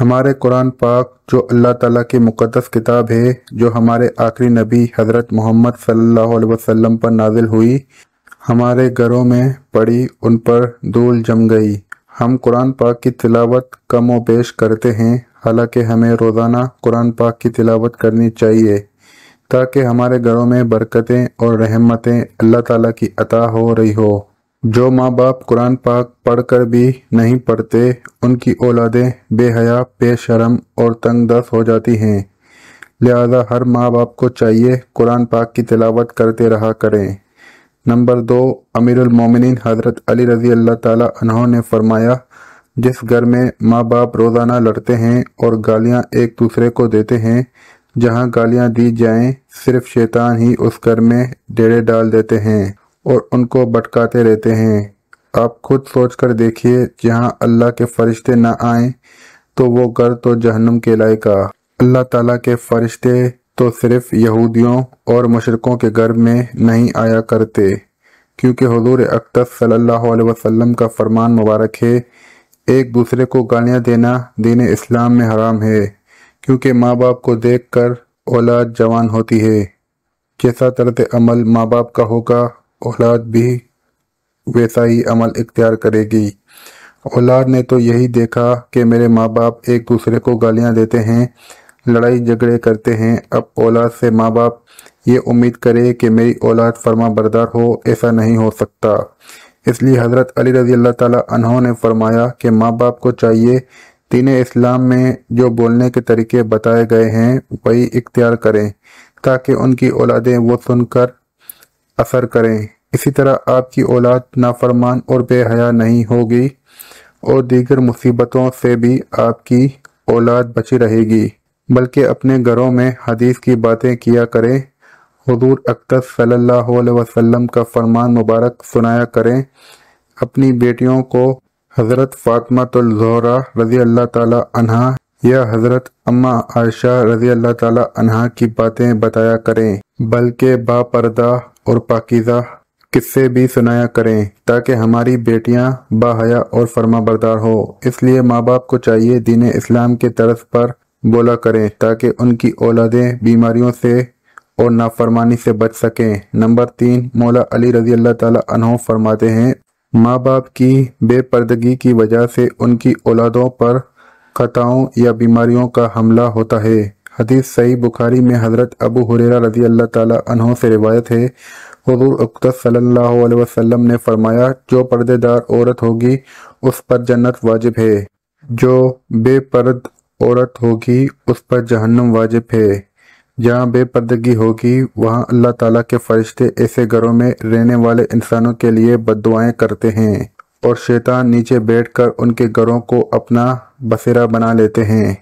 ہمارے قرآن پاک جو اللہ تعالیٰ کی مقدس کتاب ہے، جو ہمارے آخری نبی حضرت محمد صلی اللہ علیہ وسلم پر نازل ہوئی، ہمارے گھروں میں پڑی، ان پر دھول جم گئی۔ ہم قرآن پاک کی تلاوت کم و بیش کرتے ہیں، حالانکہ ہمیں روزانہ قرآن پاک کی تلاوت کرنی چاہیے تاکہ ہمارے گھروں میں برکتیں اور رحمتیں اللہ تعالیٰ کی عطا ہو رہی ہو۔ جو ماں باپ قرآن پاک پڑھ کر بھی نہیں پڑھتے، ان کی اولادیں بے حیا، بے شرم اور تنگ دست ہو جاتی ہیں۔ لہذا ہر ماں باپ کو چاہیے قرآن پاک کی تلاوت کرتے رہا کریں۔ نمبر 2، امیر المومنین حضرت علی رضی اللہ تعالیٰ عنہ نے فرمایا، جس گھر میں ماں باپ روزانہ لڑتے ہیں اور گالیاں ایک دوسرے کو دیتے ہیں، جہاں گالیاں دی جائیں صرف شیطان ہی اس گھر میں ڈیرے ڈال دیتے ہیں اور ان کو بھٹکاتے رہتے ہیں۔ آپ خود سوچ کر دیکھیے، جہاں اللہ کے فرشتے نہ آئیں تو وہ گھر تو جہنم کہلائے گا۔ اللہ تعالیٰ کے فرشتے تو صرف یہودیوں اور مشرکوں کے گھر میں نہیں آیا کرتے، کیونکہ حضور اقدس صلی اللہ علیہ وسلم کا فرمان مبارک ہے، ایک دوسرے کو گالیاں دینا دین اسلام میں حرام ہے، کیونکہ ماں باپ کو دیکھ کر اولاد جوان ہوتی ہے۔ جیسا طرز عمل ماں باپ کا ہوگا، اولاد بھی ویسا ہی عمل اختیار کرے گی۔ اولاد نے تو یہی دیکھا کہ میرے ماں باپ ایک دوسرے کو گالیاں دیتے ہیں، لڑائی جھگڑے کرتے ہیں، اب اولاد سے ماں باپ یہ امید کرے کہ میری اولاد فرما بردار ہو، ایسا نہیں ہو سکتا۔ اس لیے حضرت علی رضی اللہ تعالیٰ عنہ نے فرمایا کہ ماں باپ کو چاہیے دین اسلام میں جو بولنے کے طریقے بتائے گئے ہیں وہی اختیار کریں تاکہ ان کی اولادیں وہ سن کر اثر کریں۔ اسی طرح آپ کی اولاد نافرمان اور بے حیا نہیں ہوگی اور دیگر مصیبتوں سے بھی آپ کی اولاد بچی رہے گی، بلکہ اپنے گھروں میں حدیث کی باتیں کیا کریں، حضور اقدس صلی اللہ علیہ وسلم کا فرمان مبارک سنایا کریں۔ اپنی بیٹیوں کو حضرت فاطمہ الزہرا رضی اللہ تعالیٰ عنہا یا حضرت اماں عائشہ رضی اللہ تعالیٰ عنہا کی باتیں بتایا کریں، بلکہ با پردہ اور پاکیزہ قصے بھی سنایا کریں تاکہ ہماری بیٹیاں با حیا اور فرما بردار ہو۔ اس لیے ماں باپ کو چاہیے دین اسلام کے طرز پر بولا کریں تاکہ ان کی اولادیں بیماریوں سے اور نافرمانی سے بچ سکیں۔ نمبر 3، مولا علی رضی اللہ تعالیٰ عنہ فرماتے ہیں، ماں باپ کی بے پردگی کی وجہ سے ان کی اولادوں پر خطاؤں یا بیماریوں کا حملہ ہوتا ہے۔ حدیث صحیح بخاری میں حضرت ابو ہریرہ رضی اللہ تعالیٰ عنہ سے روایت ہے، حضور اقدس صلی اللہ علیہ وسلم نے فرمایا، جو پردے دار عورت ہوگی اس پر جنت واجب ہے، جو بے پرد عورت ہوگی اس پر جہنم واجب ہے۔ جہاں بے پردگی ہوگی وہاں اللہ تعالیٰ کے فرشتے ایسے گھروں میں رہنے والے انسانوں کے لیے بد دعائیں کرتے ہیں اور شیطان نیچے بیٹھ کر ان کے گھروں کو اپنا بسیرا بنا لیتے ہیں۔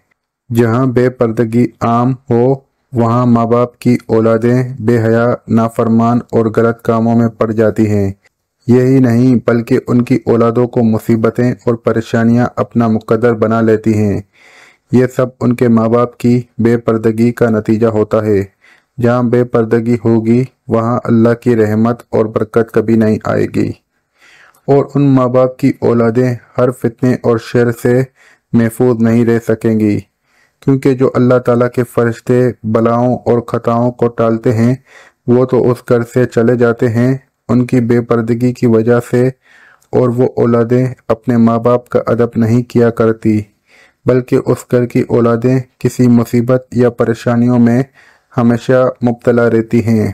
جہاں بے پردگی عام ہو وہاں ماں باپ کی اولادیں بے حیا، نافرمان اور غلط کاموں میں پڑ جاتی ہیں۔ یہی نہیں بلکہ ان کی اولادوں کو مصیبتیں اور پریشانیاں اپنا مقدر بنا لیتی ہیں۔ یہ سب ان کے ماں باپ کی بے پردگی کا نتیجہ ہوتا ہے۔ جہاں بے پردگی ہوگی وہاں اللہ کی رحمت اور برکت کبھی نہیں آئے گی، اور ان ماں باپ کی اولادیں ہر فتنے اور شر سے محفوظ نہیں رہ سکیں گی، کیونکہ جو اللہ تعالیٰ کے فرشتے بلاؤں اور خطاؤں کو ٹالتے ہیں وہ تو اس گھر سے چلے جاتے ہیں ان کی بے پردگی کی وجہ سے، اور وہ اولادیں اپنے ماں باپ کا ادب نہیں کیا کرتی، بلکہ اس گھر کی اولادیں کسی مصیبت یا پریشانیوں میں ہمیشہ مبتلا رہتی ہیں۔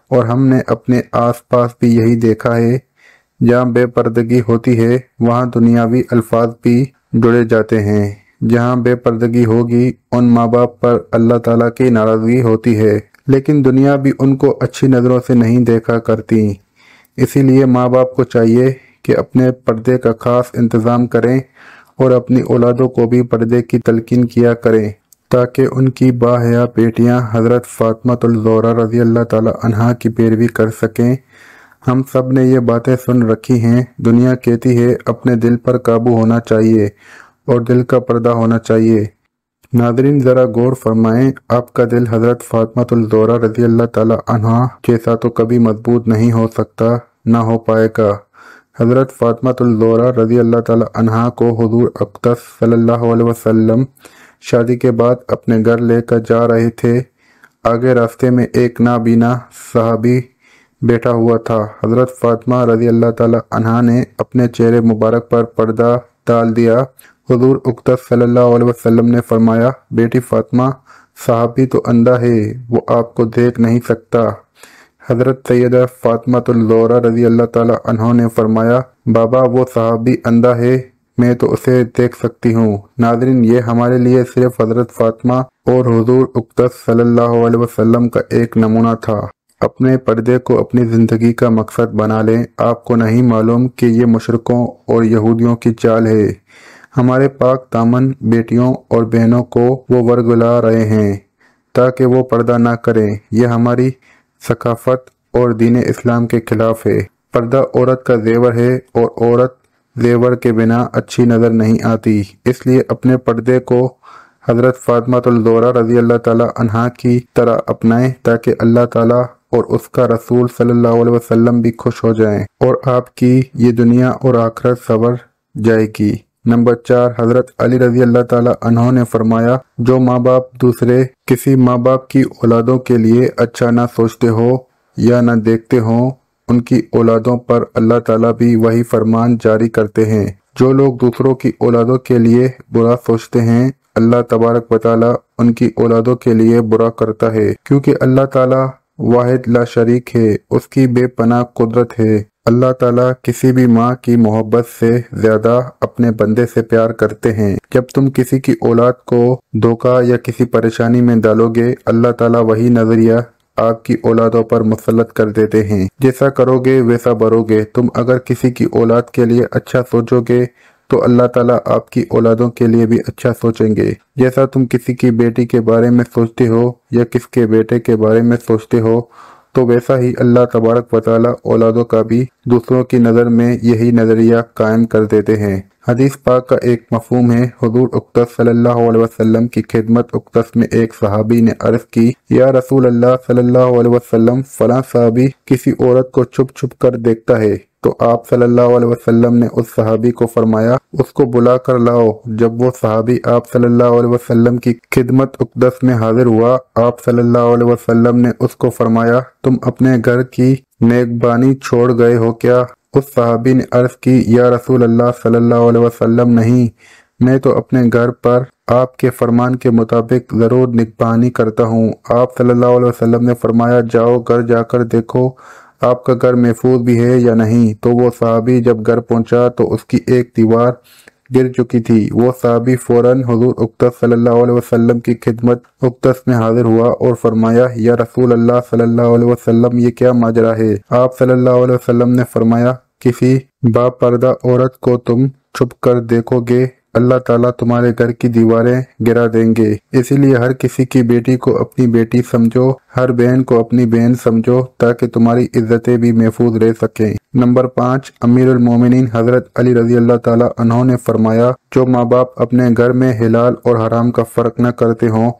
اور ہم نے اپنے آس پاس بھی یہی دیکھا ہے، جہاں بے پردگی ہوتی ہے وہاں دنیاوی الفاظ بھی جڑے جاتے ہیں۔ جہاں بے پردگی ہوگی ان ماں باپ پر اللہ تعالیٰ کی ناراضگی ہوتی ہے، لیکن دنیا بھی ان کو اچھی نظروں سے نہیں دیکھا کرتی۔ اسی لیے ماں باپ کو چاہیے کہ اپنے پردے کا خاص انتظام کریں اور اپنی اولادوں کو بھی پردے کی تلقین کیا کریں تاکہ ان کی با حیا بیٹیاں حضرت فاطمہ الزہرا رضی اللہ تعالیٰ عنہا کی پیروی کر سکیں۔ ہم سب نے یہ باتیں سن رکھی ہیں، دنیا کہتی ہے اپنے دل پر قابو ہونا چاہیے اور دل کا پردہ ہونا چاہیے۔ ناظرین ذرا غور فرمائیں، آپ کا دل حضرت فاطمہ الزہرا رضی اللہ تعالیٰ عنہا جیسا تو کبھی مضبوط نہیں ہو سکتا، نہ ہو پائے گا، حضرت فاطمہ الزہرا رضی اللہ تعالی عنہا کو حضور اقدس صلی اللہ علیہ وسلم شادی کے بعد اپنے گھر لے کر جا رہے تھے۔ آگے راستے میں ایک نابینا صحابی بیٹھا ہوا تھا۔ حضرت فاطمہ رضی اللہ تعالی عنہا نے اپنے چہرے مبارک پر پردہ ڈال دیا۔ حضور اقدس صلی اللہ علیہ وسلم نے فرمایا، بیٹی فاطمہ، صحابی تو اندھا ہے، وہ آپ کو دیکھ نہیں سکتا۔ حضرت سیدہ فاطمہ الزہرا رضی اللہ تعالی عنہ نے فرمایا، بابا وہ صحابی اندھا ہے، میں تو اسے دیکھ سکتی ہوں۔ ناظرین، یہ ہمارے لیے صرف حضرت فاطمہ اور حضور اقدس صلی اللہ علیہ وسلم کا ایک نمونہ تھا۔ اپنے پردے کو اپنی زندگی کا مقصد بنا لیں۔ آپ کو نہیں معلوم کہ یہ مشرکوں اور یہودیوں کی چال ہے۔ ہمارے پاک دامن بیٹیوں اور بہنوں کو وہ ورگلا رہے ہیں تاکہ وہ پردہ نہ کریں۔ یہ ہماری ثقافت اور دین اسلام کے خلاف ہے۔ پردہ عورت کا زیور ہے اور عورت زیور کے بنا اچھی نظر نہیں آتی۔ اس لیے اپنے پردے کو حضرت فاطمہ الزہرا رضی اللہ تعالی عنہا کی طرح اپنائیں تاکہ اللہ تعالیٰ اور اس کا رسول صلی اللہ علیہ وسلم بھی خوش ہو جائیں اور آپ کی یہ دنیا اور آخرت سنور جائے گی۔ نمبر 4، حضرت علی رضی اللہ تعالی عنہ نے فرمایا، جو ماں باپ دوسرے کسی ماں باپ کی اولادوں کے لیے اچھا نہ سوچتے ہو یا نہ دیکھتے ہوں، ان کی اولادوں پر اللہ تعالیٰ بھی وہی فرمان جاری کرتے ہیں۔ جو لوگ دوسروں کی اولادوں کے لیے برا سوچتے ہیں، اللہ تبارک و تعالیٰ ان کی اولادوں کے لیے برا کرتا ہے، کیونکہ اللہ تعالیٰ واحد لا شریک ہے، اس کی بے پناہ قدرت ہے۔ اللہ تعالیٰ کسی بھی ماں کی محبت سے زیادہ اپنے بندے سے پیار کرتے ہیں۔ جب تم کسی کی اولاد کو دھوکہ یا کسی پریشانی میں ڈالو گے، اللہ تعالیٰ وہی نظریہ آپ کی اولادوں پر مسلط کر دیتے ہیں۔ جیسا کرو گے ویسا بھرو گے۔ تم اگر کسی کی اولاد کے لیے اچھا سوچو گے تو اللہ تعالیٰ آپ کی اولادوں کے لیے بھی اچھا سوچیں گے۔ جیسا تم کسی کی بیٹی کے بارے میں سوچتے ہو یا کس کے بیٹے کے بارے میں سوچتے ہو، تو ویسا ہی اللہ تبارک و تعالیٰ اولادوں کا بھی دوسروں کی نظر میں یہی نظریہ قائم کر دیتے ہیں۔ حدیث پاک کا ایک مفہوم ہے، حضور اقدس صلی اللہ علیہ وسلم کی خدمت اقدس میں ایک صحابی نے عرض کی، یا رسول اللہ صلی اللہ علیہ وسلم، فلاں صحابی کسی عورت کو چھپ چھپ کر دیکھتا ہے۔ تو آپ صلی اللہ علیہ وسلم نے اس صحابی کو فرمایا، اس کو بلا کر لاؤ۔ جب وہ صحابی آپ صلی اللہ علیہ وسلم کی خدمت اقدس میں حاضر ہوا، آپ صلی اللہ علیہ وسلم نے اس کو فرمایا، تم اپنے گھر کی نیکبانی چھوڑ گئے ہو کیا؟ اس صحابی نے عرض کی، یا رسول اللہ صلی اللہ علیہ وسلم، نہیں، میں تو اپنے گھر پر آپ کے فرمان کے مطابق ضرور نگہبانی کرتا ہوں۔ آپ صلی اللہ علیہ وسلم نے فرمایا، جاؤ گھر جا کر دیکھو آپ کا گھر محفوظ بھی ہے یا نہیں۔ تو وہ صحابی جب گھر پہنچا تو اس کی ایک دیوار گر چکی تھی۔ وہ صحابی فوراً حضور اقدس صلی اللہ علیہ وسلم کی خدمت اقدس میں حاضر ہوا اور فرمایا، یا رسول اللہ صلی اللہ علیہ وسلم، یہ کیا ماجرا ہے؟ آپ صلی اللہ علیہ وسلم نے فرمایا، کسی با پردہ عورت کو تم چھپ کر دیکھو گے، اللہ تعالیٰ تمہارے گھر کی دیواریں گرا دیں گے۔ اسی لیے ہر کسی کی بیٹی کو اپنی بیٹی سمجھو، ہر بہن کو اپنی بہن سمجھو، تاکہ تمہاری عزتیں بھی محفوظ رہ سکیں۔ نمبر 5، امیر المومنین حضرت علی رضی اللہ تعالیٰ عنہ نے فرمایا، جو ماں باپ اپنے گھر میں حلال اور حرام کا فرق نہ کرتے ہوں،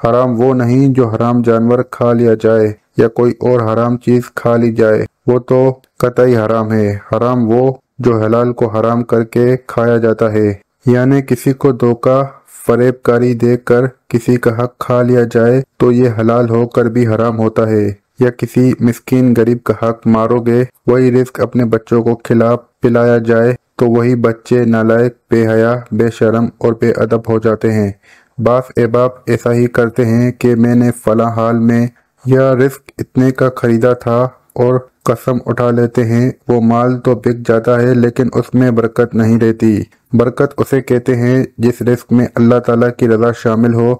حرام وہ نہیں جو حرام جانور کھا لیا جائے یا کوئی اور حرام چیز کھا لی جائے، وہ تو قطعی حرام ہے۔ حرام وہ جو حلال کو حرام کر کے کھایا جاتا ہے، یعنی کسی کو دھوکہ فریب کاری دے کر کسی کا حق کھا لیا جائے تو یہ حلال ہو کر بھی حرام ہوتا ہے، یا کسی مسکین غریب کا حق مارو گے، وہی رزق اپنے بچوں کو کھلا پلایا جائے تو وہی بچے نالائق، بے حیا، بے شرم اور بے ادب ہو جاتے ہیں۔ بعض احباب ایسا ہی کرتے ہیں کہ میں نے فلاں حال میں یا رزق اتنے کا خریدا تھا اور قسم اٹھا لیتے ہیں۔ وہ مال تو بک جاتا ہے لیکن اس میں برکت نہیں رہتی۔ برکت اسے کہتے ہیں جس رزق میں اللہ تعالیٰ کی رضا شامل ہو۔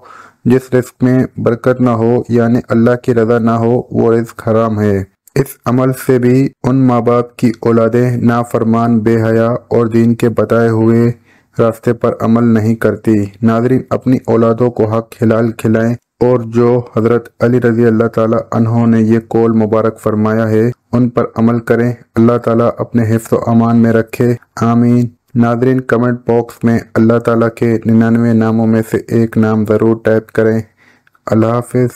جس رزق میں برکت نہ ہو یعنی اللہ کی رضا نہ ہو، وہ رزق حرام ہے۔ اس عمل سے بھی ان ماں باپ کی اولادیں نافرمان، بے حیا اور دین کے بتائے ہوئے راستے پر عمل نہیں کرتی۔ ناظرین، اپنی اولادوں کو حق حلال کھلائیں اور جو حضرت علی رضی اللہ تعالیٰ عنہ نے یہ قول مبارک فرمایا ہے ان پر عمل کریں۔ اللہ تعالیٰ اپنے حفظ و امان میں رکھے، آمین۔ ناظرین، کمنٹ باکس میں اللہ تعالیٰ کے 99 ناموں میں سے ایک نام ضرور ٹائپ کریں۔ اللہ حافظ۔